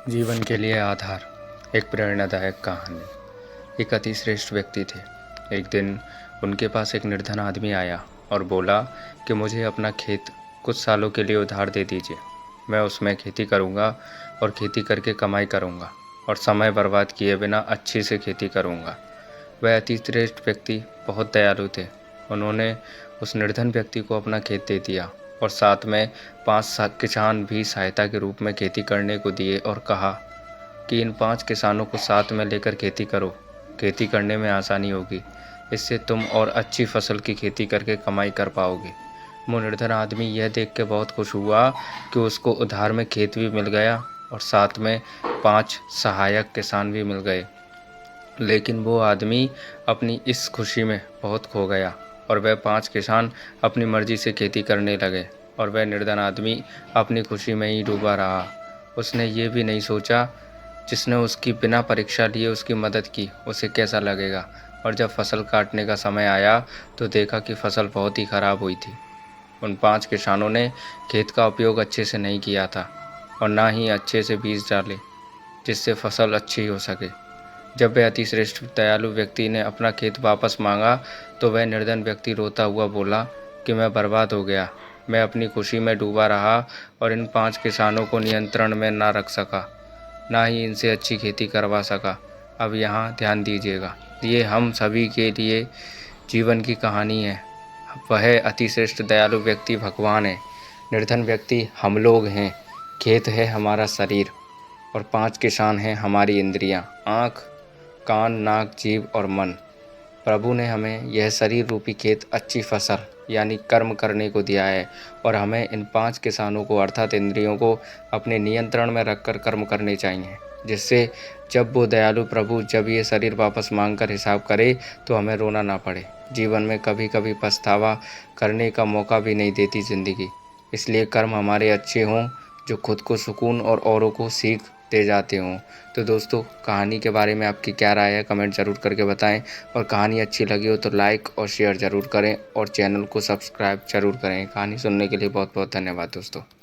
जीवन के लिए आधार। एक प्रेरणादायक कहानी। एक अति श्रेष्ठ व्यक्ति थे। एक दिन उनके पास एक निर्धन आदमी आया और बोला कि मुझे अपना खेत कुछ सालों के लिए उधार दे दीजिए। मैं उसमें खेती करूँगा और खेती करके कमाई करूँगा और समय बर्बाद किए बिना अच्छी से खेती करूँगा। वह अति श्रेष्ठ व्यक्ति बहुत दयालु थे। उन्होंने उस निर्धन व्यक्ति को अपना खेत दे दिया और साथ में 5 किसान भी सहायता के रूप में खेती करने को दिए और कहा कि इन 5 किसानों को साथ में लेकर खेती करो। खेती करने में आसानी होगी, इससे तुम और अच्छी फसल की खेती करके कमाई कर पाओगे। वो निर्धन आदमी यह देख के बहुत खुश हुआ कि उसको उधार में खेत भी मिल गया और साथ में 5 सहायक किसान भी मिल गए। लेकिन वो आदमी अपनी इस खुशी में बहुत खो गया और वह 5 किसान अपनी मर्जी से खेती करने लगे और वह निर्धन आदमी अपनी खुशी में ही डूबा रहा। उसने ये भी नहीं सोचा जिसने उसकी बिना परीक्षा लिए उसकी मदद की उसे कैसा लगेगा। और जब फसल काटने का समय आया तो देखा कि फसल बहुत ही ख़राब हुई थी। उन 5 किसानों ने खेत का उपयोग अच्छे से नहीं किया था और ना ही अच्छे से बीज डाले जिससे फसल अच्छी हो सके। जब वह अति श्रेष्ठ दयालु व्यक्ति ने अपना खेत वापस मांगा तो वह निर्धन व्यक्ति रोता हुआ बोला कि मैं बर्बाद हो गया। मैं अपनी खुशी में डूबा रहा और इन 5 किसानों को नियंत्रण में ना रख सका, ना ही इनसे अच्छी खेती करवा सका। अब यहाँ ध्यान दीजिएगा, ये हम सभी के लिए जीवन की कहानी है। वह अति श्रेष्ठ दयालु व्यक्ति भगवान है, निर्धन व्यक्ति हम लोग हैं, खेत है हमारा शरीर और 5 किसान हैं हमारी इंद्रियां, आँख, कान, नाक, जीभ और मन। प्रभु ने हमें यह शरीर रूपी खेत अच्छी फसल यानी कर्म करने को दिया है और हमें इन 5 किसानों को अर्थात इंद्रियों को अपने नियंत्रण में रखकर कर्म करने चाहिए, जिससे जब वो दयालु प्रभु जब ये शरीर वापस मांगकर हिसाब करे तो हमें रोना ना पड़े। जीवन में कभी कभी पछतावा करने का मौका भी नहीं देती ज़िंदगी, इसलिए कर्म हमारे अच्छे हों जो खुद को सुकून और औरों को सीख दे जाते हों। तो दोस्तों, कहानी के बारे में आपकी क्या राय है कमेंट ज़रूर करके बताएं और कहानी अच्छी लगी हो तो लाइक और शेयर ज़रूर करें और चैनल को सब्सक्राइब ज़रूर करें। कहानी सुनने के लिए बहुत बहुत धन्यवाद दोस्तों।